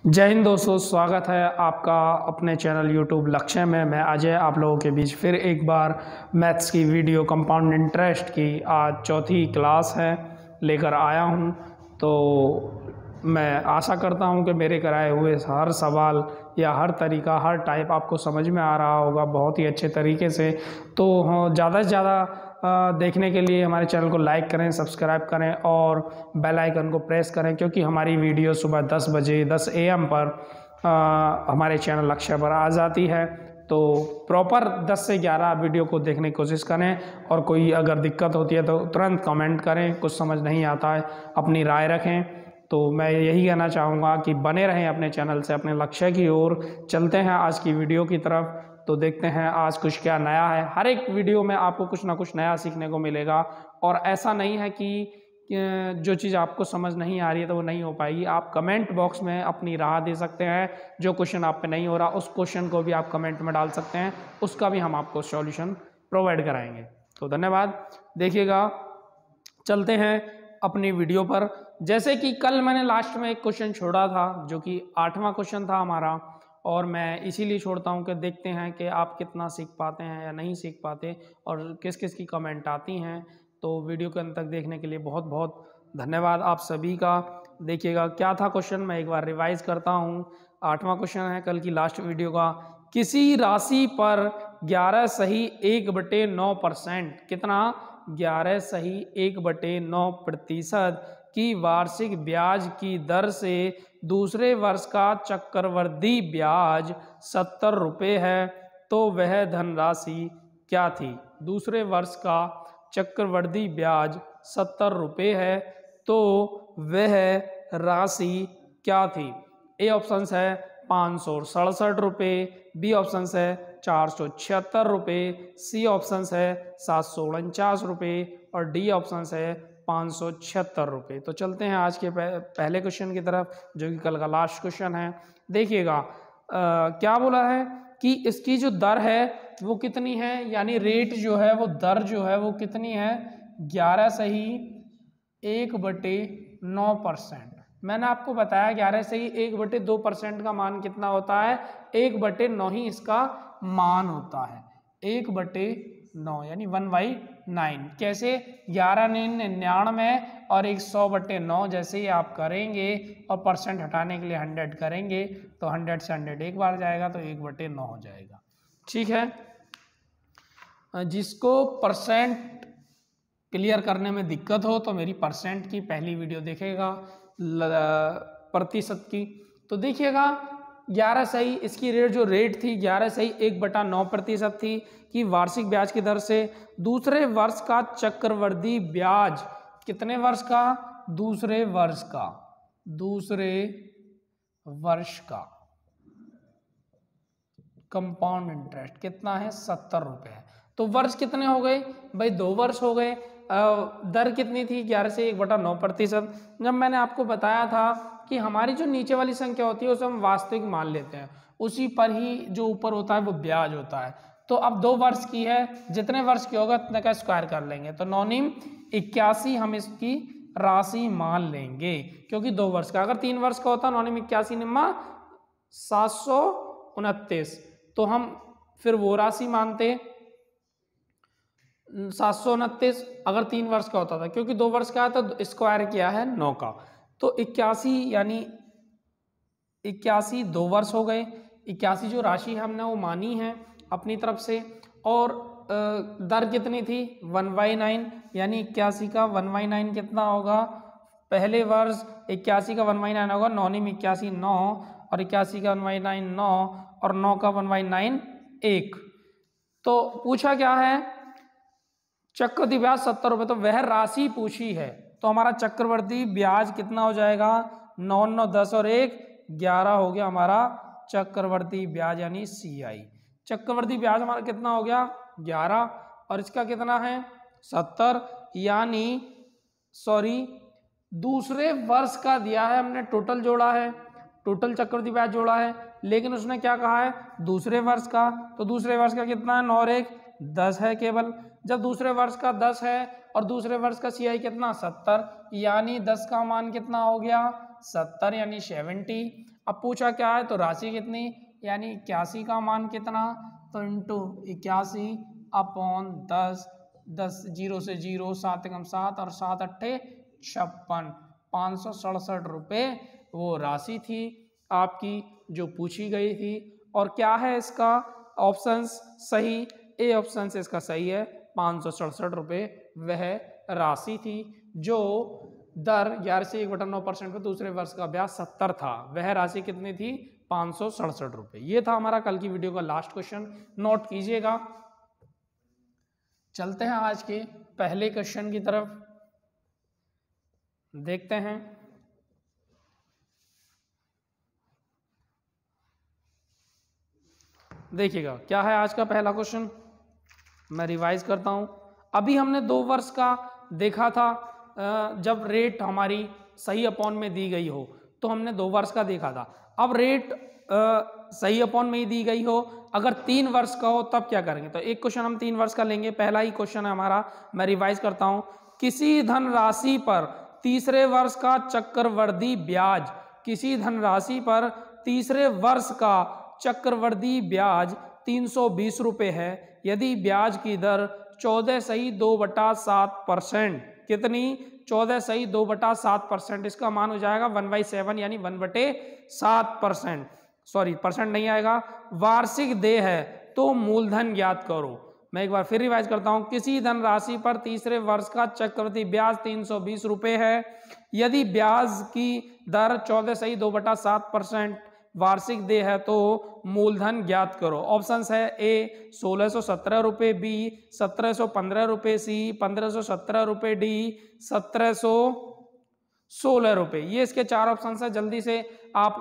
जय हिंद दोस्तों, स्वागत है आपका अपने चैनल यूट्यूब लक्ष्य में। मैं अजय आप लोगों के बीच फिर एक बार मैथ्स की वीडियो कंपाउंड इंटरेस्ट की आज चौथी क्लास है लेकर आया हूं। तो मैं आशा करता हूं कि मेरे कराए हुए हर सवाल या हर तरीका हर टाइप आपको समझ में आ रहा होगा बहुत ही अच्छे तरीके से। तो ज़्यादा से ज़्यादा देखने के लिए हमारे चैनल को लाइक करें, सब्सक्राइब करें और बेल आइकन को प्रेस करें, क्योंकि हमारी वीडियो सुबह 10 बजे 10 AM पर हमारे चैनल लक्ष्य पर आ जाती है। तो प्रॉपर 10 से 11 वीडियो को देखने की कोशिश करें और कोई अगर दिक्कत होती है तो तुरंत कमेंट करें। कुछ समझ नहीं आता है अपनी राय रखें। तो मैं यही कहना चाहूँगा कि बने रहें अपने चैनल से, अपने लक्ष्य की ओर चलते हैं आज की वीडियो की तरफ। तो देखते हैं आज कुछ क्या नया है। हर एक वीडियो में आपको कुछ ना कुछ नया सीखने को मिलेगा और ऐसा नहीं है कि जो चीज़ आपको समझ नहीं आ रही है तो वो नहीं हो पाएगी। आप कमेंट बॉक्स में अपनी राय दे सकते हैं। जो क्वेश्चन आप पे नहीं हो रहा उस क्वेश्चन को भी आप कमेंट में डाल सकते हैं, उसका भी हम आपको सॉल्यूशन प्रोवाइड कराएंगे। तो धन्यवाद। देखिएगा, चलते हैं अपनी वीडियो पर। जैसे कि कल मैंने लास्ट में एक क्वेश्चन छोड़ा था जो कि 8वां क्वेश्चन था हमारा, और मैं इसीलिए छोड़ता हूं कि देखते हैं कि आप कितना सीख पाते हैं या नहीं सीख पाते और किस किस की कमेंट आती हैं। तो वीडियो के अंत तक देखने के लिए बहुत बहुत धन्यवाद आप सभी का। देखिएगा क्या था क्वेश्चन, मैं एक बार रिवाइज करता हूं। 8वां क्वेश्चन है कल की लास्ट वीडियो का। किसी राशि पर 11 सही 1/9% कितना 11 सही 1/9% की वार्षिक ब्याज की दर से दूसरे वर्ष का चक्रवृद्धि ब्याज 70 रुपये है, तो वह धनराशि क्या थी। दूसरे वर्ष का चक्रवृद्धि ब्याज 70 रुपये है, तो वह राशि क्या थी। ए ऑप्शन है 567 रुपये, बी ऑप्शन है 476 रुपये, सी ऑप्शन है 749 रुपये और डी ऑप्शन है 576 रुपये। तो चलते हैं आज के पहले क्वेश्चन की तरफ जो कि कल का लास्ट क्वेश्चन है। देखिएगा क्या बोला है कि इसकी जो दर है वो कितनी है, यानी रेट जो है वो दर जो है वो कितनी है 11 सही 1/9%। मैंने आपको बताया 11 सही 1/2% का मान कितना होता है, 1/9 ही इसका मान होता है। 1/9 यानी 1/9। कैसे 11 99 और 100/9 जैसे ही आप करेंगे और परसेंट हटाने के लिए 100 करेंगे तो 100 से 100 एक बार जाएगा तो 1/9 हो जाएगा। ठीक है, जिसको परसेंट क्लियर करने में दिक्कत हो तो मेरी परसेंट की पहली वीडियो देखेगा प्रतिशत की। तो देखिएगा 11 सही इसकी रेट थी 11 सही 1/9% थी कि वार्षिक ब्याज की दर से दूसरे वर्ष का चक्रवृद्धि ब्याज कितने वर्ष का, दूसरे वर्ष का कंपाउंड इंटरेस्ट कितना है 70 रुपये है। तो वर्ष कितने हो गए भाई, 2 वर्ष हो गए। दर कितनी थी 11 से 1/9%। जब मैंने आपको बताया था कि हमारी जो नीचे वाली संख्या होती है उसे हम वास्तविक मान लेते हैं, उसी पर ही जो ऊपर होता है वो ब्याज होता है। तो अब 2 वर्ष की है, जितने वर्ष की होगा उतने का स्क्वायर कर लेंगे। तो 9 81 हम इसकी राशि मान लेंगे, क्योंकि 2 वर्ष का। अगर 3 वर्ष का होता 9 81 निम्मा 729, तो हम फिर वो राशि मानते 729 अगर 3 वर्ष का होता था, क्योंकि 2 वर्ष का है तो स्क्वायर किया है 9 का। तो 81 यानी 81 2 वर्ष हो गए। 81 जो राशि हमने वो मानी है अपनी तरफ से, और दर कितनी थी 1/9, यानी 81 का 1/9 कितना होगा, पहले वर्ष 81 का 1/9 होगा 9 81 9 और 81 का 1/9 9 और 9 का 1/9 1। तो पूछा क्या है, चक्रवृद्धि ब्याज 70 रुपये, तो वह राशि पूछी है। तो हमारा चक्रवृद्धि ब्याज कितना हो जाएगा 9 9 10 और 1 11 हो गया हमारा चक्रवृद्धि ब्याज यानी CI। चक्रवृद्धि ब्याज हमारा कितना हो गया 11 और इसका कितना है 70, यानी दूसरे वर्ष का दिया है हमने, टोटल जोड़ा है, टोटल चक्रवृद्धि ब्याज जोड़ा है, लेकिन उसने क्या कहा है दूसरे वर्ष का। तो दूसरे वर्ष का कितना है 9 और 1 10 है केवल। जब दूसरे वर्ष का 10 है और दूसरे वर्ष का CI कितना 70, यानी 10 का मान कितना हो गया 70 यानी 70। अब पूछा क्या है तो राशि कितनी, यानी 81 का मान कितना, तो इंटू 81 अपॉन 10, 10 जीरो से जीरो, 7 एकम 7 और 7 अट्ठे 56, 567 रुपये वो राशि थी आपकी जो पूछी गई थी। और क्या है इसका ऑप्शंस सही, ए ऑप्शन से इसका सही है, 567 रुपये वह राशि थी जो दर 11 से 1/9% पर दूसरे वर्ष का ब्याज 70 था, वह राशि कितनी थी, 567 रुपये। ये था हमारा कल की वीडियो का लास्ट क्वेश्चन, नोट कीजिएगा। चलते हैं आज के पहले क्वेश्चन की तरफ, देखते हैं। देखिएगा क्या है आज का पहला क्वेश्चन, मैं रिवाइज करता हूं। अभी हमने 2 वर्ष का देखा था, जब रेट हमारी सही अपॉन में दी गई हो तो हमने 2 वर्ष का देखा था। अब रेट सही अपॉन में ही दी गई हो, अगर 3 वर्ष का हो तब क्या करेंगे, तो एक क्वेश्चन हम 3 वर्ष का लेंगे। पहला ही क्वेश्चन है हमारा, मैं रिवाइज करता हूं। किसी धनराशि पर तीसरे वर्ष का चक्रवृद्धि ब्याज, किसी धनराशि पर तीसरे वर्ष का चक्रवृद्धि ब्याज 320 रुपये है, यदि ब्याज की दर 14.2/7%, कितनी, 14.2/7%, इसका मान हो जाएगा 1/7 यानी 1/7%, सॉरी परसेंट नहीं आएगा, वार्षिक देय है तो मूलधन ज्ञात करो। मैं एक बार फिर रिवाइज करता हूं। किसी धनराशि पर तीसरे वर्ष का चक्रवृद्धि ब्याज 320 रुपये है, यदि ब्याज की दर 14.2/7% वार्षिक देय है तो मूलधन ज्ञात करो। ऑप्शंस है ए 1617 रुपये, बी 1715 रुपये, सी 1517 रुपये, डी 1716 रुपये। ये इसके 4 ऑप्शन है, जल्दी से आप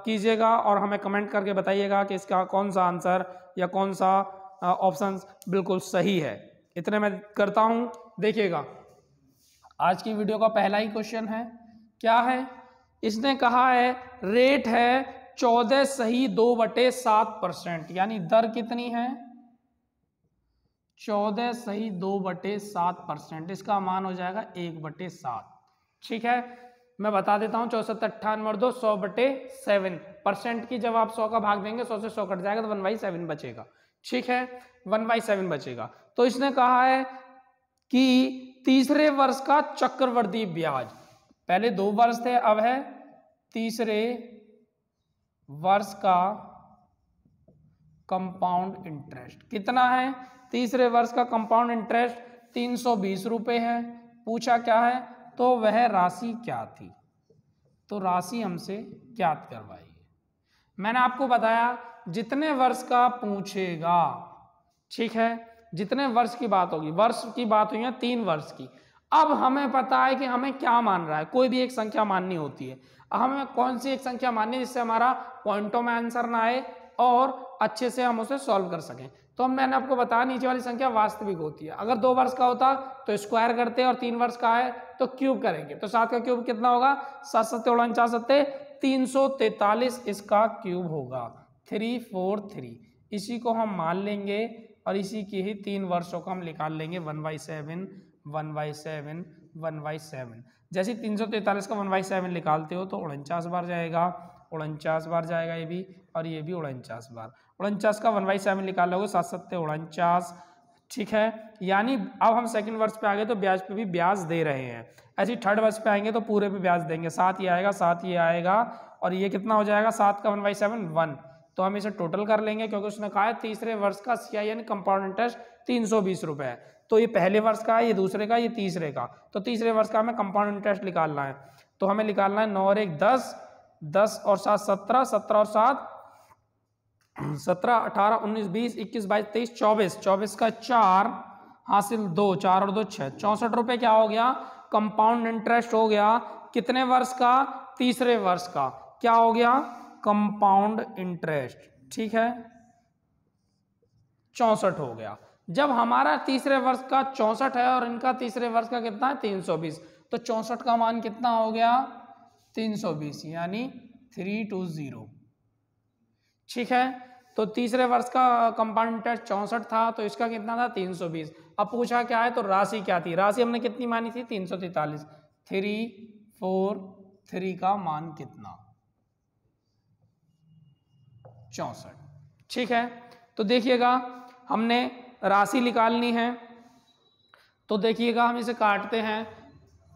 कीजिएगा और हमें कमेंट करके बताइएगा कि इसका कौन सा आंसर या कौन सा ऑप्शन बिल्कुल सही है। इतने मैं करता हूं। देखिएगा आज की वीडियो का पहला ही क्वेश्चन है, क्या है, इसने कहा है रेट है 14.2/7%, यानी दर कितनी है, 14.2/7%, इसका मान हो जाएगा 1/7। ठीक है, मैं बता देता हूं, 64 × 100/7 परसेंट की जब आप 100 का भाग देंगे, 100 से 100 कट जाएगा तो 1/7 बचेगा। ठीक है, 1/7 बचेगा। तो इसने कहा है कि तीसरे वर्ष का चक्रवृद्धि ब्याज, पहले 2 वर्ष थे, अब है तीसरे वर्ष का कंपाउंड इंटरेस्ट, कितना है, तीसरे वर्ष का कंपाउंड इंटरेस्ट 320 रुपये है। पूछा क्या है, तो वह राशि क्या थी, तो राशि हमसे ज्ञात करवाई। मैंने आपको बताया जितने वर्ष का पूछेगा, ठीक है, जितने वर्ष की बात होगी, वर्ष की बात हुई है 3 वर्ष की। अब हमें पता है कि हमें क्या मान रहा है, कोई भी एक संख्या माननी होती है। हमें कौन सी एक संख्या माननी है जिससे हमारा पॉइंटों में आंसर ना आए और अच्छे से हम उसे सॉल्व कर सकें। तो मैंने आपको बताया नीचे वाली संख्या वास्तविक होती है। अगर 2 वर्ष का होता तो स्क्वायर करते, और 3 वर्ष का है तो क्यूब करेंगे। तो 7 का क्यूब कितना होगा, 7 7 49 7 343, इसका क्यूब होगा 343। इसी को हम मान लेंगे और इसी की ही 3 वर्षों का हम निकाल लेंगे 1/7 1/7 1/7। जैसे 343 का 1/7 निकालते हो तो 49 बार जाएगा, 49 बार जाएगा ये भी, और ये भी 49 बार। 49 का 1/7 निकालोगे, 7 7 49। ठीक है, यानी अब हम सेकंड वर्ष पे आ गए तो ब्याज पे भी ब्याज दे रहे हैं। ऐसे थर्ड वर्ष पे आएंगे तो पूरे पे ब्याज देंगे। 7 ये आएगा, 7 ये आएगा, और ये कितना हो जाएगा, 7 का 1/7 1। तो हम इसे टोटल कर लेंगे क्योंकि उसने कहा है तीसरे वर्ष का CI यानी कंपाउंड इंटरेस्ट 320 रुपये है। तो ये पहले वर्ष का है, ये दूसरे का, ये तीसरे का। तो तीसरे वर्ष का हमें कंपाउंड इंटरेस्ट निकालना है, तो हमें निकालना है 9 और 1 10, 10 और 7 17, 17 और 7 17, 18, 19, 20, 21, 22, 23, 24, 24 का 4 हासिल 2, 4 और 2 6, 64 रुपये क्या हो गया, कंपाउंड इंटरेस्ट हो गया। कितने वर्ष का, तीसरे वर्ष का, क्या हो गया, कंपाउंड इंटरेस्ट। ठीक है, 64 हो गया। जब हमारा तीसरे वर्ष का 64 है और इनका तीसरे वर्ष का कितना है 320, तो 64 का मान कितना हो गया 320, यानी 320। ठीक है, तो तीसरे वर्ष का कंपाउंड इंटरेस्ट 64 था, तो इसका कितना था 320। अब पूछा क्या है, तो राशि क्या थी, राशि हमने कितनी मानी थी 343। 343 का मान कितना, 64। ठीक है, तो देखिएगा हमने राशि निकालनी है, तो देखिएगा हम इसे काटते हैं।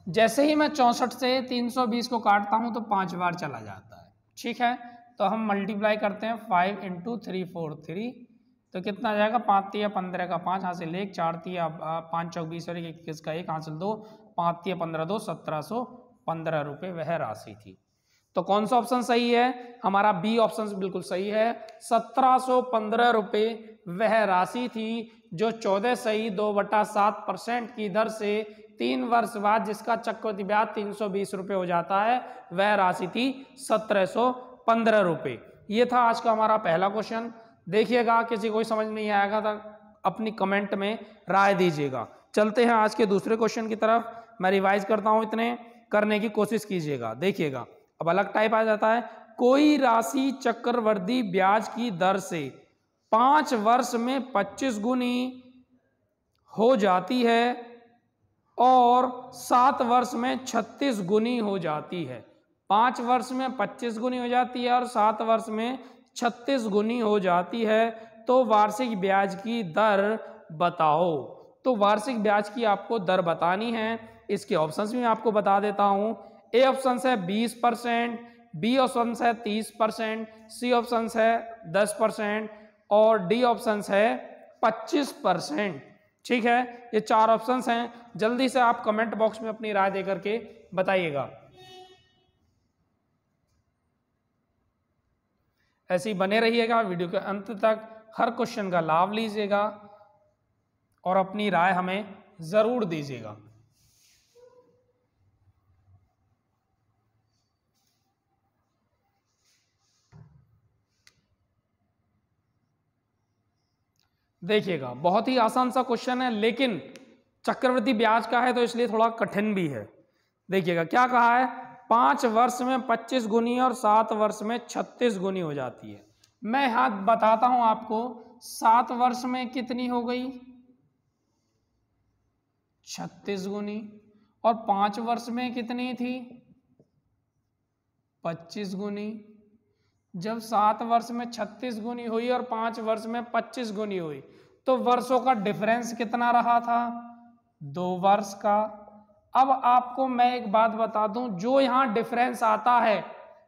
जैसे ही मैं 64 से 320 को काटता हूं तो 5 बार चला जाता है। ठीक है, तो हम मल्टीप्लाई करते हैं 5 × 343, तो कितना आ जाएगा 5 × 15 का 5 हासिल 1, 4 × 5 = 20 और 21 का 1 हासिल 2, 5 × 15 2, 1715 रुपये वह राशि थी। तो कौन सा ऑप्शन सही है? हमारा बी ऑप्शन बिल्कुल सही है। 1715 रुपये वह राशि थी जो 14 सही 2/7% की दर से 3 वर्ष बाद जिसका चक्रवृद्धि ब्याज 320 रुपये हो जाता है, वह राशि थी 1715 रुपये। ये था आज का हमारा पहला क्वेश्चन। देखिएगा किसी को समझ नहीं आएगा तो अपनी कमेंट में राय दीजिएगा। चलते हैं आज के दूसरे क्वेश्चन की तरफ। मैं रिवाइज करता हूं, इतने करने की कोशिश कीजिएगा। देखिएगा अब अलग टाइप आ जाता है। कोई राशि चक्रवृद्धि ब्याज की दर से 5 वर्ष में 25 गुनी हो जाती है और 7 वर्ष में 36 गुनी हो जाती है। 5 वर्ष में 25 गुनी हो जाती है और 7 वर्ष में 36 गुनी हो जाती है, तो वार्षिक ब्याज की दर बताओ। तो वार्षिक ब्याज की आपको दर बतानी है। इसके ऑप्शंस भी मैं आपको बता देता हूं। ए ऑप्शन है 20%, बी ऑप्शन है 30%, सी ऑप्शन है 10% और डी ऑप्शन है 25%। ठीक है, ये 4 ऑप्शंस हैं। जल्दी से आप कमेंट बॉक्स में अपनी राय देकर के बताइएगा। ऐसे ही बने रहिएगा वीडियो के अंत तक, हर क्वेश्चन का लाभ लीजिएगा और अपनी राय हमें जरूर दीजिएगा। देखिएगा बहुत ही आसान सा क्वेश्चन है, लेकिन चक्रवृद्धि ब्याज का है तो इसलिए थोड़ा कठिन भी है। देखिएगा क्या कहा है, 5 वर्ष में 25 गुनी और 7 वर्ष में 36 गुनी हो जाती है। मैं यहां बताता हूं आपको, 7 वर्ष में कितनी हो गई 36 गुनी और 5 वर्ष में कितनी थी 25 गुनी। जब 7 वर्ष में 36 गुनी हुई और 5 वर्ष में 25 गुनी हुई तो वर्षों का डिफरेंस कितना रहा था 2 वर्ष का। अब आपको मैं एक बात बता दूं, जो यहां डिफरेंस आता है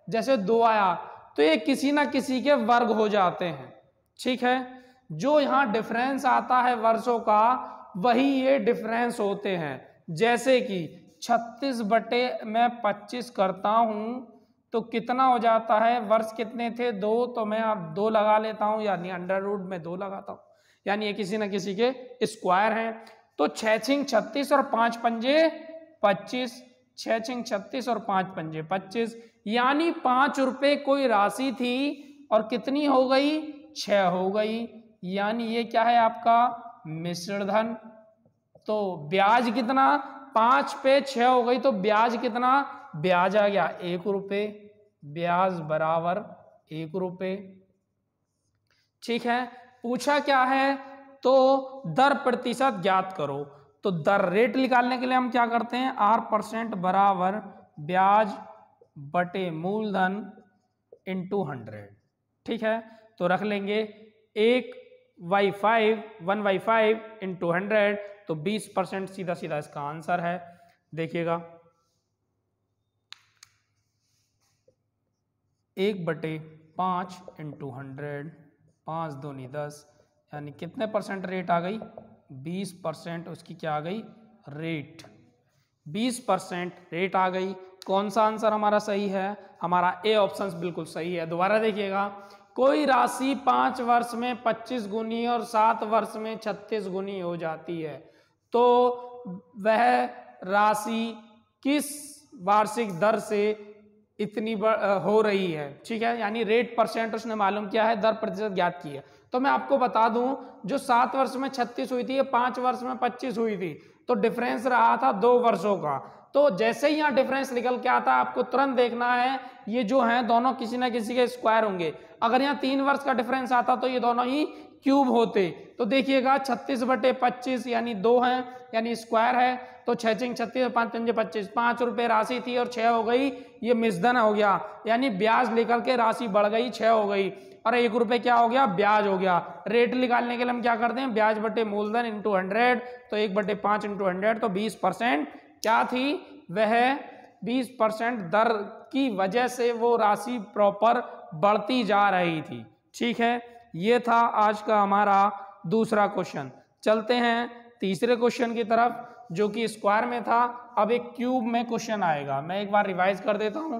जैसे 2 आया तो ये किसी ना किसी के वर्ग हो जाते हैं। ठीक है, जो यहां डिफरेंस आता है वर्षों का वही ये डिफरेंस होते हैं। जैसे कि 36 बटे मैं 25 करता हूं तो कितना हो जाता है, वर्ष कितने थे 2, तो मैं अब 2 लगा लेता हूं, यानी अंडर रूट में 2 लगाता हूं, यानी ये किसी ना किसी के स्क्वायर हैं। तो 6 × 36 और 5 पंजे 25, 6 × 36 और 5 पंजे 25, यानी 5 रुपए कोई राशि थी और कितनी हो गई 6 हो गई, यानी ये क्या है आपका मिश्र धन। तो ब्याज कितना 5 पे 6 हो गई, तो ब्याज कितना, ब्याज आ गया 1 रुपये, ब्याज बराबर 1 रुपये। ठीक है, पूछा क्या है, तो दर प्रतिशत ज्ञात करो। तो दर रेट निकालने के लिए हम क्या करते हैं, R% बराबर ब्याज बटे मूलधन × 100। ठीक है, तो रख लेंगे 1/5 × 100, तो 20% सीधा सीधा इसका आंसर है। देखिएगा 1/5 × 100, 5 दूनी 10, यानी कितने परसेंट रेट आ गई 20%। उसकी क्या आ गई रेट, 20% रेट आ गई। कौन सा आंसर हमारा सही है, हमारा ए ऑप्शन बिल्कुल सही है। दोबारा देखिएगा, कोई राशि 5 वर्ष में 25 गुनी और 7 वर्ष में 36 गुनी हो जाती है, तो वह राशि किस वार्षिक दर से इतनी हो रही है। ठीक है, यानी रेट परसेंट उसने मालूम किया है, दर प्रतिशत ज्ञात की है। तो मैं आपको बता दूं, जो 7 वर्ष में 36 हुई थी, 5 वर्ष में 25 हुई थी, तो डिफरेंस रहा था 2 वर्षों का। तो जैसे ही यहाँ डिफरेंस निकल के आता है आपको तुरंत देखना है ये जो है दोनों किसी ना किसी के स्क्वायर होंगे। अगर यहाँ 3 वर्ष का डिफरेंस आता तो ये दोनों ही क्यूब होते। तो देखिएगा 36/25 यानी 2 है यानी स्क्वायर है। तो 6 × 36 5 × 25 5 रुपए राशि थी और 6 हो गई, ये मिसधन हो गया यानी ब्याज लेकर के राशि बढ़ गई 6 हो गई और 1 रुपए क्या हो गया ब्याज हो गया। रेट निकालने के लिए हम क्या करते हैं ब्याज बटे मूलधन इंटू 100, तो 1/5 इंटू 100 तो 20% क्या थी वह 20% दर की वजह से वो राशि प्रॉपर बढ़ती जा रही थी। ठीक है, ये था आज का हमारा दूसरा क्वेश्चन। चलते हैं तीसरे क्वेश्चन की तरफ जो कि स्क्वायर में था। अब एक क्यूब में क्वेश्चन आएगा, मैं एक बार रिवाइज कर देता हूं।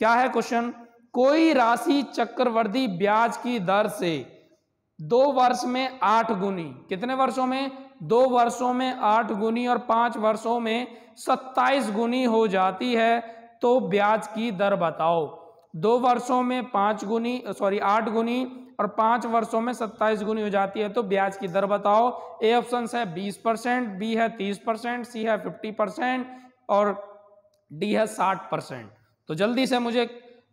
क्या है क्वेश्चन, कोई राशि चक्रवृद्धि ब्याज की दर से 2 वर्ष में 8 गुनी, कितने वर्षों में 2 वर्षों में 8 गुनी और 5 वर्षों में 27 गुनी हो जाती है तो ब्याज की दर बताओ। 2 वर्षों में 8 गुनी और 5 वर्षों में 27 गुनी हो जाती है तो ब्याज की दर बताओ। ए ऑप्शन है 20%, बी है 30%, सी है 50% और डी है 60%। तो जल्दी से मुझे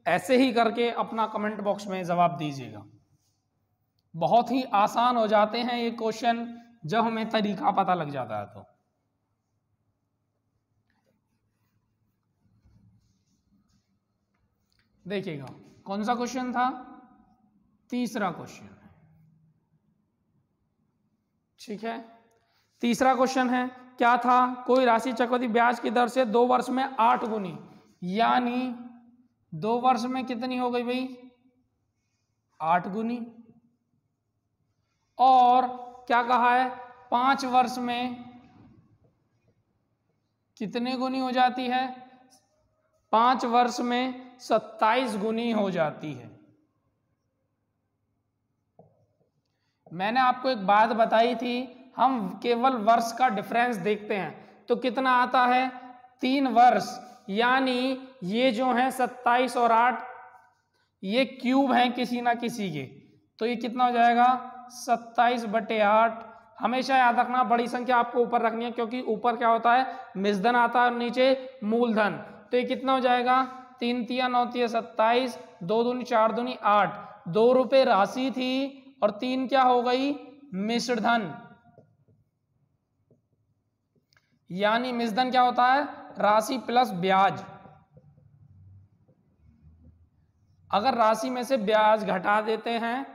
ऐसे ही करके अपना कमेंट बॉक्स में जवाब दीजिएगा। बहुत ही आसान हो जाते हैं ये क्वेश्चन जब हमें तरीका पता लग जाता है। तो देखिएगा कौन सा क्वेश्चन था, तीसरा क्वेश्चन। ठीक है, तीसरा क्वेश्चन है क्या था, कोई राशि चक्रवृद्धि ब्याज की दर से 2 वर्ष में 8 गुनी यानी 2 वर्ष में कितनी हो गई भाई 8 गुनी, और क्या कहा है 5 वर्ष में कितने गुनी हो जाती है, 5 वर्ष में 27 गुनी हो जाती है। मैंने आपको एक बात बताई थी, हम केवल वर्ष का डिफरेंस देखते हैं तो कितना आता है 3 वर्ष, यानी ये जो है 27 और 8 ये क्यूब हैं किसी ना किसी के, तो ये कितना हो जाएगा 27/8। हमेशा याद रखना बड़ी संख्या आपको ऊपर रखनी है क्योंकि ऊपर क्या होता है मिसधन आता है और नीचे मूलधन। तो ये कितना हो जाएगा 3 × 9 = 27, 2 दूनी 4 दूनी 8, 2 रुपए राशि थी और 3 क्या हो गई मिश्रधन, यानी मिश्रधन क्या होता है राशि प्लस ब्याज। अगर राशि में से ब्याज घटा देते हैं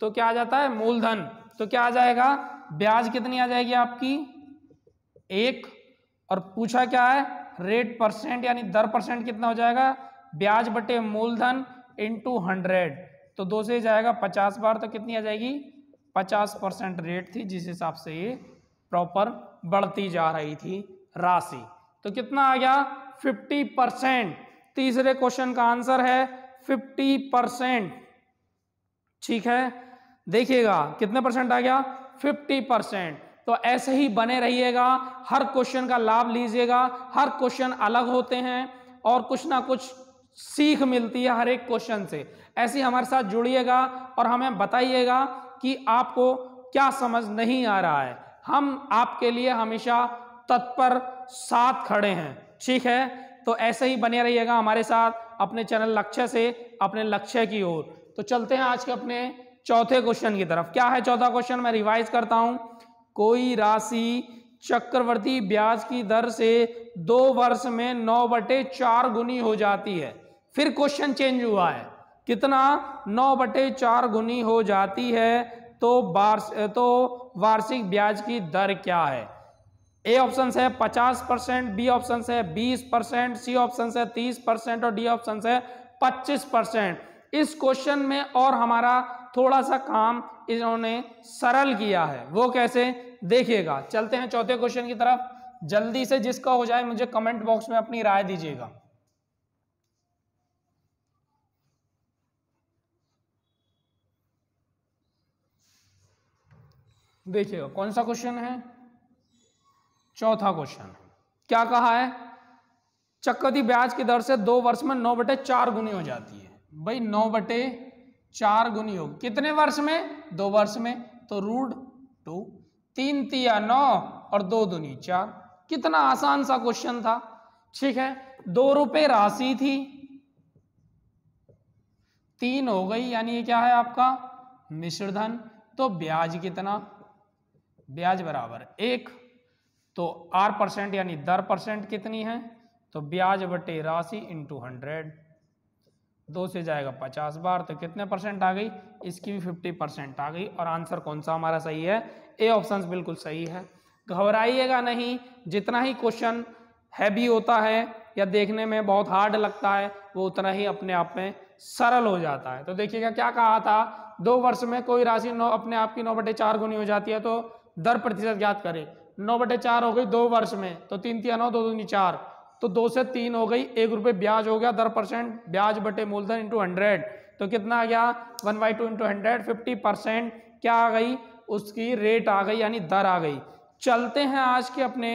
तो क्या आ जाता है मूलधन, तो क्या आ जाएगा ब्याज कितनी आ जाएगी आपकी 1, और पूछा क्या है रेट परसेंट यानी दर परसेंट कितना हो जाएगा ब्याज बटे मूलधन इंटू 100, तो 2 से जाएगा 50 बार तो कितनी आ जाएगी 50% रेट थी जिस हिसाब से ये प्रॉपर बढ़ती जा रही थी राशि। तो कितना आ गया 50%। तीसरे क्वेश्चन का आंसर है 50%। ठीक है, देखिएगा कितने परसेंट आ गया 50%। तो ऐसे ही बने रहिएगा, हर क्वेश्चन का लाभ लीजिएगा, हर क्वेश्चन अलग होते हैं और कुछ ना कुछ सीख मिलती है हर एक क्वेश्चन से। ऐसे ही हमारे साथ जुड़िएगा और हमें बताइएगा कि आपको क्या समझ नहीं आ रहा है, हम आपके लिए हमेशा तत्पर साथ खड़े हैं। ठीक है, तो ऐसे ही बने रहिएगा हमारे साथ अपने चैनल लक्ष्य से अपने लक्ष्य की ओर। तो चलते हैं आज के अपने चौथे क्वेश्चन की तरफ। क्या है चौथा क्वेश्चन, मैं रिवाइज करता हूं। कोई राशि चक्रवृद्धि ब्याज की दर से 2 वर्ष में 9/4 गुनी हो जाती है। फिर क्वेश्चन चेंज हुआ है, कितना 9/4 गुनी हो जाती है तो वार्षिक ब्याज की दर क्या है। ए ऑप्शन है 50%, बी ऑप्शन है 20%, सी ऑप्शन है 30% और डी ऑप्शन है 25%। इस क्वेश्चन में और हमारा थोड़ा सा काम इन्होंने सरल किया है, वो कैसे देखिएगा। चलते हैं चौथे क्वेश्चन की तरफ, जल्दी से जिसका हो जाए मुझे कमेंट बॉक्स में अपनी राय दीजिएगा। देखिएगा कौन सा क्वेश्चन है, चौथा क्वेश्चन। क्या कहा है, चक्रवृद्धि ब्याज की दर से 2 वर्ष में 9/4 गुनी हो जाती है। भाई 9/4 गुनी हो कितने वर्ष में 2 वर्ष में, तो √2, 3 × 9 और 2 दूनी 4, कितना आसान सा क्वेश्चन था। ठीक है, 2 रुपए राशि थी, 3 हो गई, यानी ये क्या है आपका मिश्र धन। तो ब्याज कितना, ब्याज बराबर 1, तो R% यानी दर परसेंट कितनी है, तो ब्याज बटे राशि इंटू 100, 2 से जाएगा 50 बार, तो कितने परसेंट आ गई, इसकी भी 50% आ गई। और आंसर कौन सा हमारा सही है, ए ऑप्शन बिल्कुल सही है। घबराइएगा नहीं, जितना ही क्वेश्चन हैवी होता है या देखने में बहुत हार्ड लगता है वो उतना ही अपने आप में सरल हो जाता है। तो देखिएगा क्या कहा था, 2 वर्ष में कोई राशि अपने आप की 9/4 गुनी हो जाती है, तो दर प्रतिशत ज्ञात करें। 9/4 हो गई 2 वर्ष में, तो 3 × 9 = 2 दूनी 4, तो 2 से 3 हो गई, 1 रुपये ब्याज हो गया, दर परसेंट ब्याज बटे मूलधन इंटू 100, तो कितना आ गया 1/2 इंटू 100, 50% क्या आ गई, उसकी रेट आ गई, यानी दर आ गई। चलते हैं आज के अपने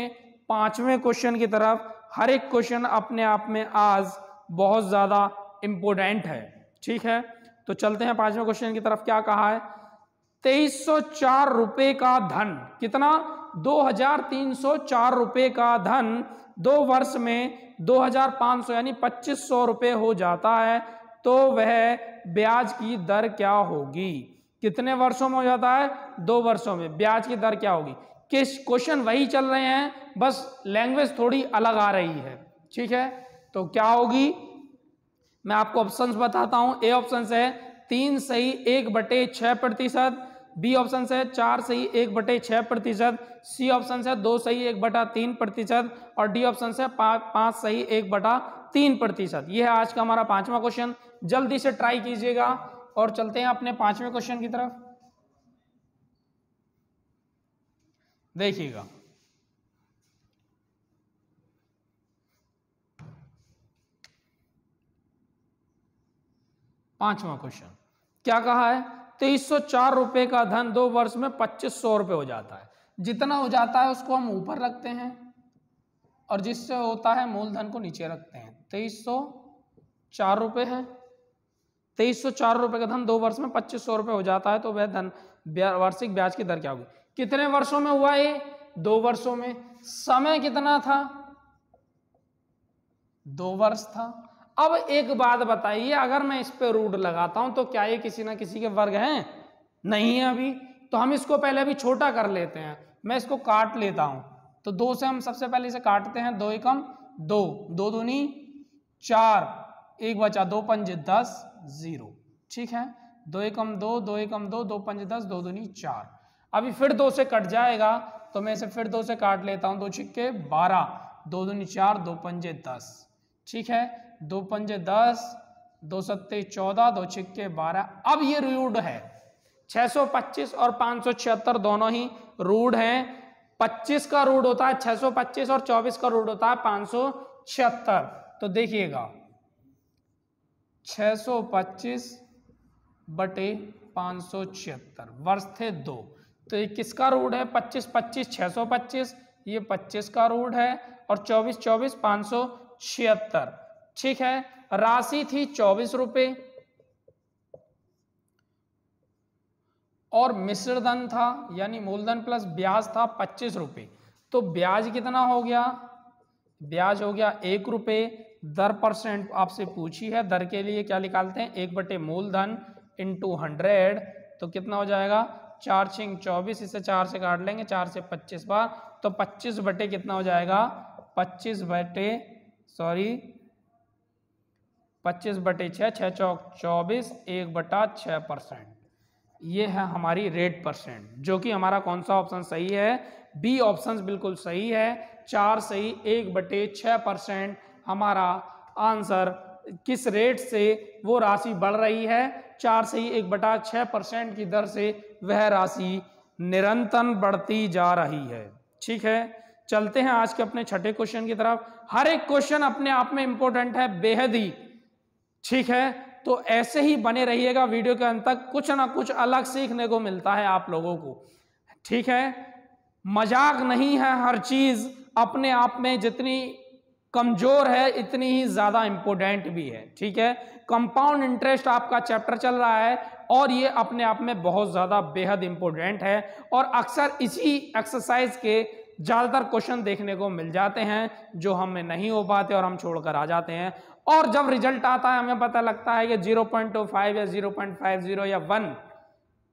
5वें क्वेश्चन की तरफ। हर एक क्वेश्चन अपने आप में आज बहुत ज्यादा इंपोर्टेंट है। ठीक है, तो चलते हैं 5वें क्वेश्चन की तरफ। क्या कहा है, 2304 रुपए का धन, कितना 2304 रुपए का धन 2 वर्ष में 2500 यानी 2500 रुपए हो जाता है, तो वह ब्याज की दर क्या होगी। कितने वर्षों में हो जाता है, 2 वर्षों में, ब्याज की दर क्या होगी। किस क्वेश्चन वही चल रहे हैं, बस लैंग्वेज थोड़ी अलग आ रही है। ठीक है, तो क्या होगी, मैं आपको ऑप्शंस बताता हूं। ए ऑप्शन है 3 सही 1/6%, बी ऑप्शन है 4 सही 1/6%, सी ऑप्शन है 2 सही 1/3%, और डी ऑप्शन है 5 सही 1/3%। यह है आज का हमारा 5वां क्वेश्चन। जल्दी से ट्राई कीजिएगा और चलते हैं अपने 5वें क्वेश्चन की तरफ। देखिएगा, पांचवा क्वेश्चन क्या कहा है, 2304 रुपए का धन 2 वर्ष में 2500 रुपए हो जाता है। जितना हो जाता है उसको हम ऊपर रखते हैं और जिससे होता है मूलधन को नीचे रखते हैं। 2304 रुपए है, 2304 रुपए का धन 2 वर्ष में 2500 रुपए हो जाता है, तो वह धन वार्षिक ब्याज की दर क्या होगी। कितने वर्षों में हुआ ये, 2 वर्षों में। समय कितना था, 2 वर्ष था। अब एक बात बताइए, अगर मैं इस पे रूट लगाता हूं तो क्या ये किसी ना किसी के वर्ग हैं, नहीं है अभी, तो हम इसको पहले अभी छोटा कर लेते हैं। मैं इसको काट लेता हूं, तो 2 से हम सबसे पहले इसे काटते हैं, 2 एकम 2, 2 दूनी 4, 1 बचा, 2 पंजे 10, 0। ठीक है, 2 एकम 2, 2 एकम 2, 2 पंजे 10, 2 दूनी 4। अभी फिर 2 से कट जाएगा, तो मैं इसे फिर 2 से काट लेता हूं, 2 छिक्के 12, 2 दूनी 4, 2 पंजे 10। ठीक है, 2 पंजे 10, 2 सत्ते 14, 2 छिक्के 12। अब ये रूढ़ है, 625 और 576 दोनों ही रूढ़ हैं। 25 का रूढ़ होता है 625 और 24 का रूढ़ होता है 576। तो देखिएगा 625 बटे 576, वर्ष थे 2, तो ये किसका रूढ़ है, 25 25 625, ये 25 का रूढ़ है, और 24 24 576। ठीक है, राशि थी 24 रुपए और मिश्र धन था यानी मूलधन प्लस ब्याज था 25 रुपए। तो ब्याज कितना हो गया, ब्याज हो गया 1 रुपए। दर परसेंट आपसे पूछी है, दर के लिए क्या निकालते हैं, 1 बटे मूलधन इंटू 100, तो कितना हो जाएगा 4 छिंग 24, इसे 4 से काट लेंगे, 4 से 25 बार, तो 25 बटे कितना हो जाएगा, 25 बटे 6, 6 चौक 24, 1/6%। ये है हमारी रेट परसेंट, जो कि हमारा कौन सा ऑप्शन सही है, बी ऑप्शन बिल्कुल सही है। 4 सही 1/6% हमारा आंसर। किस रेट से वो राशि बढ़ रही है, 4 सही 1/6% की दर से वह राशि निरंतर बढ़ती जा रही है। ठीक है, चलते हैं आज के अपने 6ठे क्वेश्चन की तरफ। हर एक क्वेश्चन अपने आप में इंपॉर्टेंट है, बेहद ही। ठीक है, तो ऐसे ही बने रहिएगा, वीडियो के अंत तक कुछ ना कुछ अलग सीखने को मिलता है आप लोगों को। ठीक है, मजाक नहीं है, हर चीज अपने आप में जितनी कमजोर है इतनी ही ज्यादा इंपॉर्टेंट भी है। ठीक है, कंपाउंड इंटरेस्ट आपका चैप्टर चल रहा है और ये अपने आप में बहुत ज्यादा बेहद इंपॉर्टेंट है, और अक्सर इसी एक्सरसाइज के ज़्यादातर क्वेश्चन देखने को मिल जाते हैं जो हमें नहीं हो पाते और हम छोड़कर आ जाते हैं। और जब रिजल्ट आता है हमें पता लगता है कि 0.25 या 0.50 या 1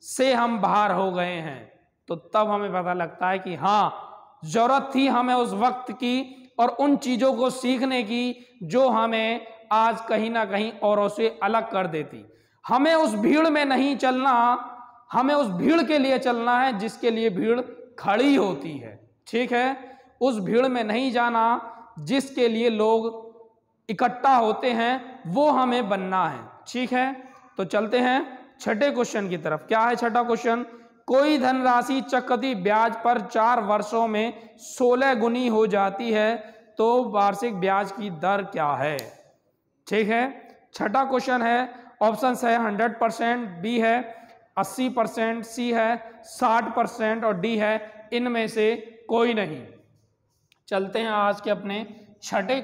से हम बाहर हो गए हैं, तो तब हमें पता लगता है कि हाँ, जरूरत थी हमें उस वक्त की और उन चीज़ों को सीखने की जो हमें आज कहीं ना कहीं औरों से अलग कर देती। हमें उस भीड़ में नहीं चलना, हमें उस भीड़ के लिए चलना है जिसके लिए भीड़ खड़ी होती है। ठीक है, उस भीड़ में नहीं जाना जिसके लिए लोग इकट्ठा होते हैं, वो हमें बनना है। ठीक है, तो चलते हैं छठे क्वेश्चन की तरफ। क्या है छठा क्वेश्चन? कोई धनराशि चक्रवृद्धि ब्याज पर 4 वर्षों में 16 गुनी हो जाती है तो वार्षिक ब्याज की दर क्या है? ठीक है, छठा क्वेश्चन है। ऑप्शन है 100%, बी है 80%, सी है 60% और डी है इनमें से कोई नहीं। चलते हैं आज के अपने छठे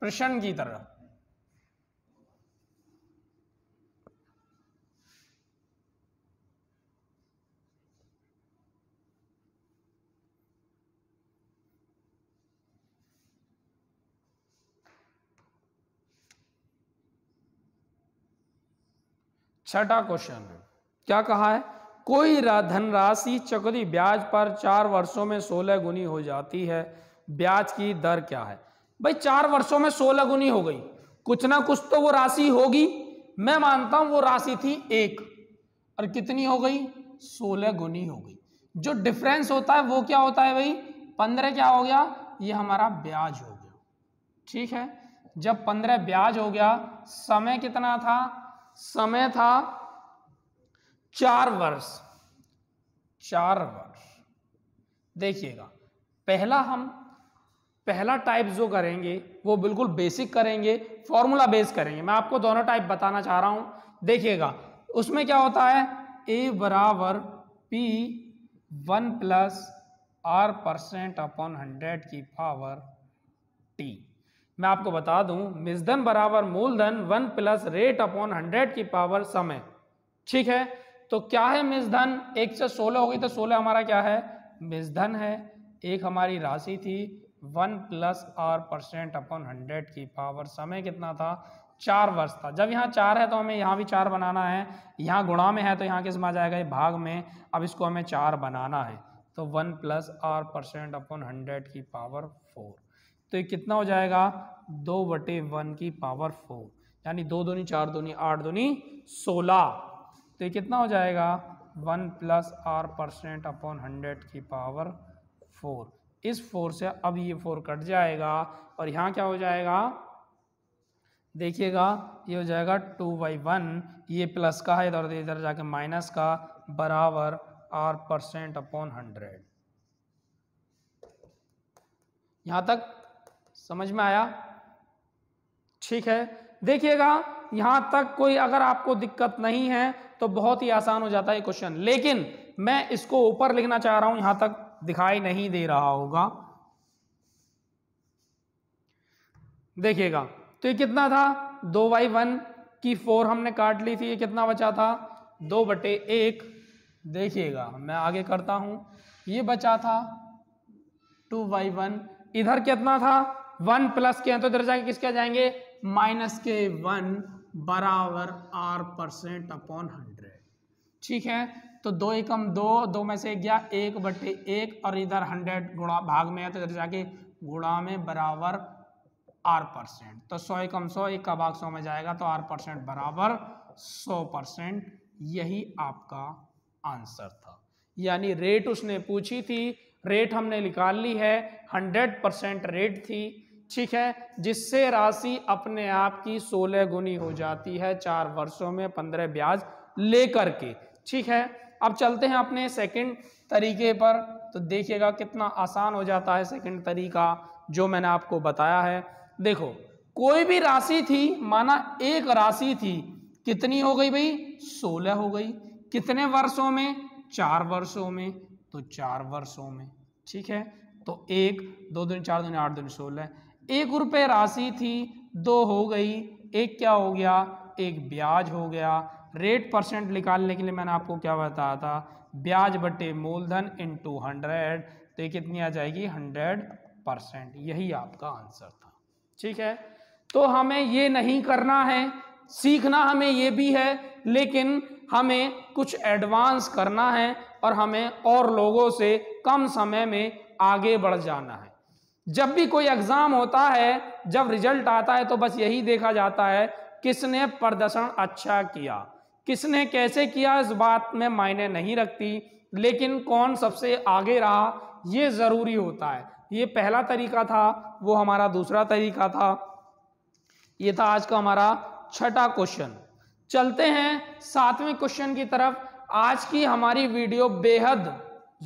प्रश्न की तरफ। छठा क्वेश्चन क्या कहा है? कोई धनराशि चक्रवृद्धि ब्याज पर 4 वर्षों में 16 गुनी हो जाती है, ब्याज की दर क्या है? भाई 4 वर्षों में 16 गुनी हो गई, कुछ ना कुछ तो वो राशि होगी। मैं मानता हूं वो राशि थी 1 और कितनी हो गई? 16 गुनी हो गई। जो डिफरेंस होता है वो क्या होता है भाई? 15 क्या हो गया? ये हमारा ब्याज हो गया। ठीक है, जब 15 ब्याज हो गया, समय कितना था? समय था 4 वर्ष। 4 वर्ष। देखिएगा, पहला टाइप जो करेंगे वो बिल्कुल बेसिक करेंगे, फॉर्मूला बेस करेंगे। मैं आपको दोनों टाइप बताना चाह रहा हूं। देखिएगा, उसमें क्या होता है? A बराबर P 1 प्लस R% अपॉन 100 की पावर T। मैं आपको बता दूं, मूलधन बराबर मूलधन 1 प्लस रेट अपॉन 100 की पावर समय। ठीक है, तो क्या है मूलधन? 1 से 16 हो गई तो 16 हमारा क्या है? मूलधन है। एक हमारी राशि थी 1 प्लस R% अपॉन 100 की पावर समय कितना था? 4 वर्ष था। जब यहाँ 4 है तो हमें यहाँ भी 4 बनाना है, यहाँ गुणा में है तो यहाँ किस में आ जाएगा? ये भाग में। अब इसको हमें 4 बनाना है, तो 1 प्लस R% अपॉन 100 की पावर 4। तो ये कितना हो जाएगा? 2/1 की पावर 4, यानी 2 दूनी 4 दूनी 8 दूनी 16। तो ये कितना हो जाएगा? 1 प्लस R% अपॉन 100 की पावर 4। इस 4 से अब ये 4 कट जाएगा और यहाँ क्या हो जाएगा? देखिएगा, ये हो जाएगा 2/1, ये प्लस का है इधर इधर जाके माइनस का, बराबर R% अपॉन 100। यहाँ तक समझ में आया? ठीक है, देखिएगा, यहां तक कोई अगर आपको दिक्कत नहीं है तो बहुत ही आसान हो जाता है क्वेश्चन। लेकिन मैं इसको ऊपर लिखना चाह रहा हूं, यहां तक दिखाई नहीं दे रहा होगा। देखिएगा, तो ये कितना था? 2/1 की 4 हमने काट ली थी, ये कितना बचा था? 2/1। देखिएगा, मैं आगे करता हूं, ये बचा था 2/1। इधर कितना था? 1 प्लस के हैं तो इधर जाके किसके जाएंगे? माइनस के 1 बराबर R% अपॉन 100। ठीक है, तो 2 एकम 2, 2 में से गया 1/1 और इधर 100 गुणा भाग में है तो इधर जाके गुणा में बराबर R%। तो 100 एकम 100, 1 का भाग 100 में जाएगा तो R% बराबर 100%। यही आपका आंसर था। यानी रेट उसने पूछी थी, रेट हमने निकाल ली है, 100% रेट थी। ठीक है, जिससे राशि अपने आप की 16 गुनी हो जाती है 4 वर्षों में 15 ब्याज लेकर के। ठीक है, अब चलते हैं अपने सेकंड तरीके पर। तो देखिएगा कितना आसान हो जाता है सेकंड तरीका जो मैंने आपको बताया है। देखो, कोई भी राशि थी, माना एक राशि थी, कितनी हो गई भाई? 16 हो गई। कितने वर्षों में? 4 वर्षों में। तो 4 वर्षों में। ठीक है, तो 1 2 दूनी 4 दूनी 8 दूनी 16। 1 रुपये राशि थी, 2 हो गई, 1 क्या हो गया? 1 ब्याज हो गया। रेट परसेंट निकालने के लिए मैंने आपको क्या बताया था? ब्याज बटे मूलधन इंटू 100। तो ये कितनी आ जाएगी 100%। यही आपका आंसर था। ठीक है, तो हमें ये नहीं करना है, सीखना हमें ये भी है, लेकिन हमें कुछ एडवांस करना है और हमें और लोगों से कम समय में आगे बढ़ जाना है। जब भी कोई एग्जाम होता है, जब रिजल्ट आता है, तो बस यही देखा जाता है किसने प्रदर्शन अच्छा किया, किसने कैसे किया इस बात में मायने नहीं रखती, लेकिन कौन सबसे आगे रहा ये जरूरी होता है। ये पहला तरीका था, वो हमारा दूसरा तरीका था। ये था आज का हमारा छठा क्वेश्चन। चलते हैं सातवें क्वेश्चन की तरफ। आज की हमारी वीडियो बेहद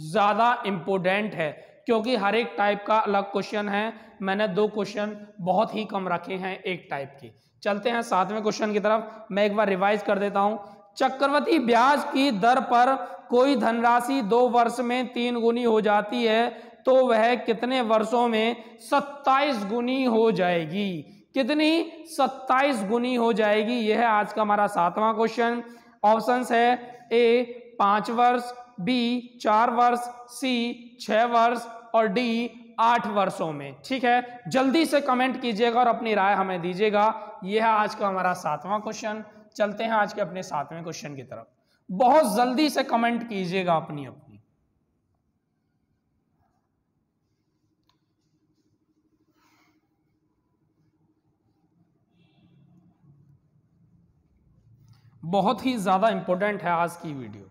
ज्यादा इंपोर्टेंट है, क्योंकि हर एक टाइप का अलग क्वेश्चन है। मैंने 2 क्वेश्चन बहुत ही कम रखे हैं एक टाइप के। चलते हैं सातवें क्वेश्चन की तरफ। मैं एक बार रिवाइज कर देता हूं। चक्रवृद्धि ब्याज की दर पर कोई धनराशि 2 वर्ष में 3 गुनी हो जाती है, तो वह कितने वर्षों में 27 गुनी हो जाएगी? कितनी? 27 गुनी हो जाएगी। यह है आज का हमारा सातवां क्वेश्चन। ऑप्शंस है ए 5 वर्ष, बी 4 वर्ष, सी 6 वर्ष और डी 8 वर्षों में। ठीक है, जल्दी से कमेंट कीजिएगा और अपनी राय हमें दीजिएगा। यह है आज का हमारा सातवां क्वेश्चन। चलते हैं आज के अपने सातवें क्वेश्चन की तरफ। बहुत जल्दी से कमेंट कीजिएगा अपनी अपनी। बहुत ही ज्यादा इंपॉर्टेंट है आज की वीडियो।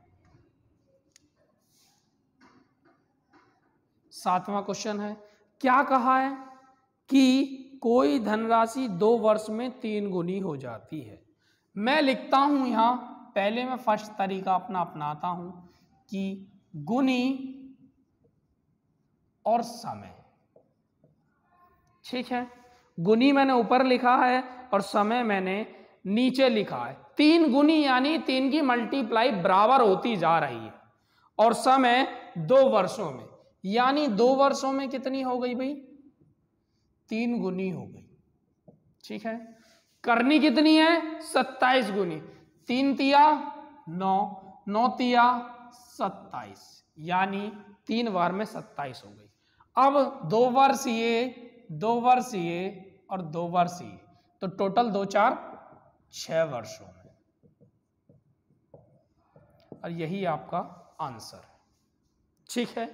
सातवां क्वेश्चन है, क्या कहा है कि कोई धनराशि 2 वर्ष में 3 गुनी हो जाती है। मैं लिखता हूं यहां, पहले मैं फर्स्ट तरीका अपना अपनाता हूं कि गुनी और समय। ठीक है, गुनी मैंने ऊपर लिखा है और समय मैंने नीचे लिखा है। 3 गुनी यानी 3 की मल्टीप्लाई बराबर होती जा रही है, और समय 2 वर्षों में, यानी 2 वर्षों में कितनी हो गई भाई? 3 गुनी हो गई। ठीक है, करनी कितनी है? 27 गुनी। 3 तिया 9, 9 तिया 27, यानी 3 बार में 27 हो गई। अब 2 वर्ष ये, 2 वर्ष ये और 2 वर्ष ये, तो टोटल 2 4 6 वर्षों में। और यही आपका आंसर है। ठीक है,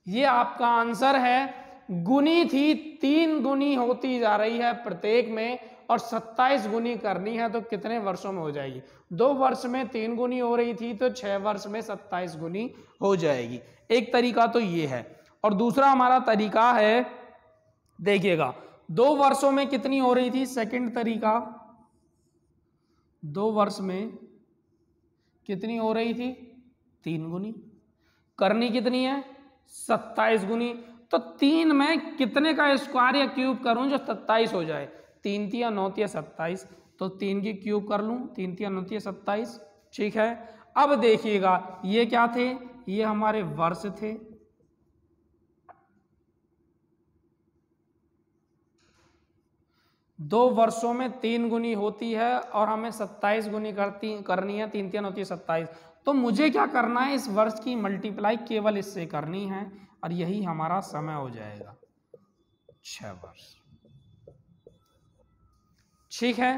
ये आपका आंसर है। गुनी थी, 3 गुनी होती जा रही है प्रत्येक में, और 27 गुनी करनी है, तो कितने वर्षों में हो जाएगी? 2 वर्ष में 3 गुनी हो रही थी, तो 6 वर्ष में 27 गुनी हो जाएगी। एक तरीका तो ये है, और दूसरा हमारा तरीका है, देखिएगा 2 वर्षों में कितनी हो रही थी? सेकंड तरीका, 2 वर्ष में कितनी हो रही थी? 3 गुनी। करनी कितनी है? 27 गुनी। तो 3 में कितने का स्क्वायर या क्यूब करूं जो 27 हो जाए? 3 तिया 9 तिया 27, तो 3 की क्यूब कर लूं, 3 तिया 9 तिया 27। ठीक है, अब देखिएगा ये क्या थे? ये हमारे वर्ष थे। दो वर्षों में 3 गुनी होती है और हमें 27 गुनी करनी है। 3 3 होती है 27। तो मुझे क्या करना है? इस वर्ष की मल्टीप्लाई केवल इससे करनी है, और यही हमारा समय हो जाएगा 6 वर्ष। ठीक है,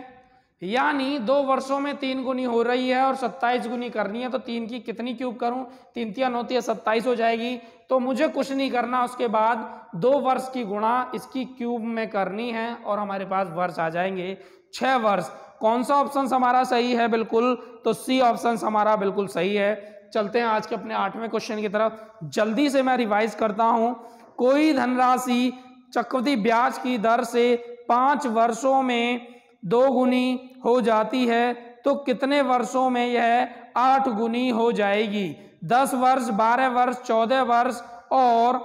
यानी 2 वर्षों में 3 गुनी हो रही है और 27 गुनी करनी है, तो 3 की कितनी क्यूब करूं? 3 तिया 9 तिया 27 हो जाएगी। तो मुझे कुछ नहीं करना, उसके बाद 2 वर्ष की गुणा इसकी क्यूब में करनी है, और हमारे पास वर्ष आ जाएंगे 6 वर्ष। कौन सा ऑप्शन हमारा सही है? बिल्कुल, तो सी ऑप्शन हमारा बिल्कुल सही है। चलते हैं आज के अपने 8वें क्वेश्चन की तरफ। जल्दी से मैं रिवाइज करता हूं। कोई धनराशि चक्रवृद्धि ब्याज की दर से 5 वर्षों में 2 गुनी हो जाती है, तो कितने वर्षों में यह 8 गुनी हो जाएगी? 10 वर्ष, 12 वर्ष, 14 वर्ष और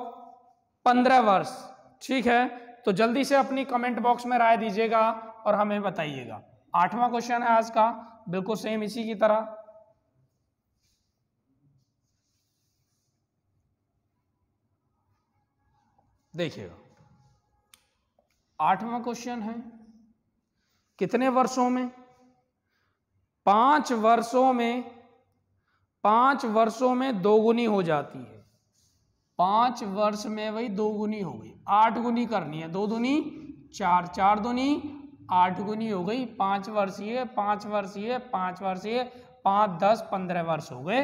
15 वर्ष। ठीक है, तो जल्दी से अपनी कमेंट बॉक्स में राय दीजिएगा और हमें बताइएगा। 8वां क्वेश्चन है आज का, बिल्कुल सेम इसी की तरह। देखिएगा 8वां क्वेश्चन है, कितने वर्षों में? 5 वर्षों में, 5 वर्षों में 2 गुनी हो जाती है। 5 वर्ष में वही 2 गुनी हो गई, 8 गुनी करनी है, 2 दूनी 4, 4 दूनी 8 गुनी हो गई, 5 वर्षीय 5 वर्षीय 5 वर्षीय 5 10 15 वर्ष हो गए।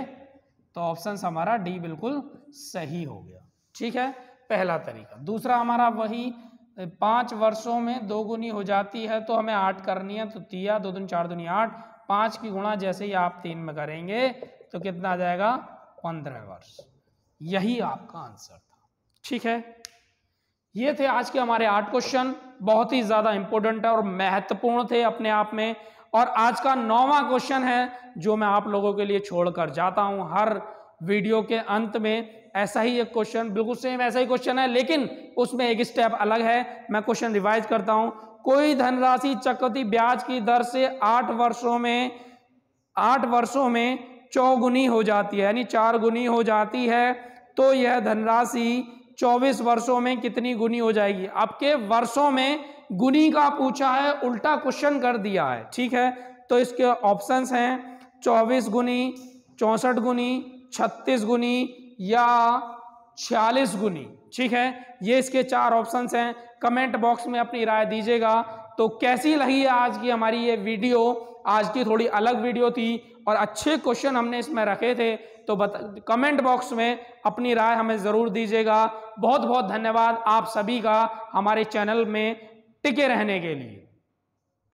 तो ऑप्शन हमारा डी बिल्कुल सही हो गया। ठीक है, पहला तरीका। दूसरा हमारा वही 5 वर्षों में 2 गुनी हो जाती है तो हमें 8 करनी है, तो 3 2 दूनी 4 दूनी 8, 5 की गुणा जैसे ही आप 3 में करेंगे तो कितना आ जाएगा 15 वर्ष। यही आपका आंसर था। ठीक है, ये थे आज के हमारे 8 क्वेश्चन, बहुत ही ज्यादा इंपॉर्टेंट है और महत्वपूर्ण थे अपने आप में। और आज का 9वां क्वेश्चन है जो मैं आप लोगों के लिए छोड़कर जाता हूं। हर वीडियो के अंत में ऐसा ही एक क्वेश्चन, बिल्कुल सेम ऐसा ही क्वेश्चन है, लेकिन उसमें एक स्टेप अलग है। मैं क्वेश्चन रिवाइज करता हूं। कोई धनराशि चक्रवृद्धि ब्याज की दर से 8 वर्षों में चौगुनी हो जाती है, यानी 4 गुनी हो जाती है, तो यह धनराशि 24 वर्षों में कितनी गुनी हो जाएगी। आपके वर्षों में गुनी का पूछा है, उल्टा क्वेश्चन कर दिया है। ठीक है, तो इसके ऑप्शंस हैं 24 गुनी, 64 गुनी, 36 गुनी या 46 गुनी। ठीक है, ये इसके 4 ऑप्शंस हैं। कमेंट बॉक्स में अपनी राय दीजिएगा। तो कैसी लगी आज की हमारी ये वीडियो? आज की थोड़ी अलग वीडियो थी और अच्छे क्वेश्चन हमने इसमें रखे थे, तो कमेंट बॉक्स में अपनी राय हमें जरूर दीजिएगा। बहुत बहुत धन्यवाद आप सभी का हमारे चैनल में टिके रहने के लिए।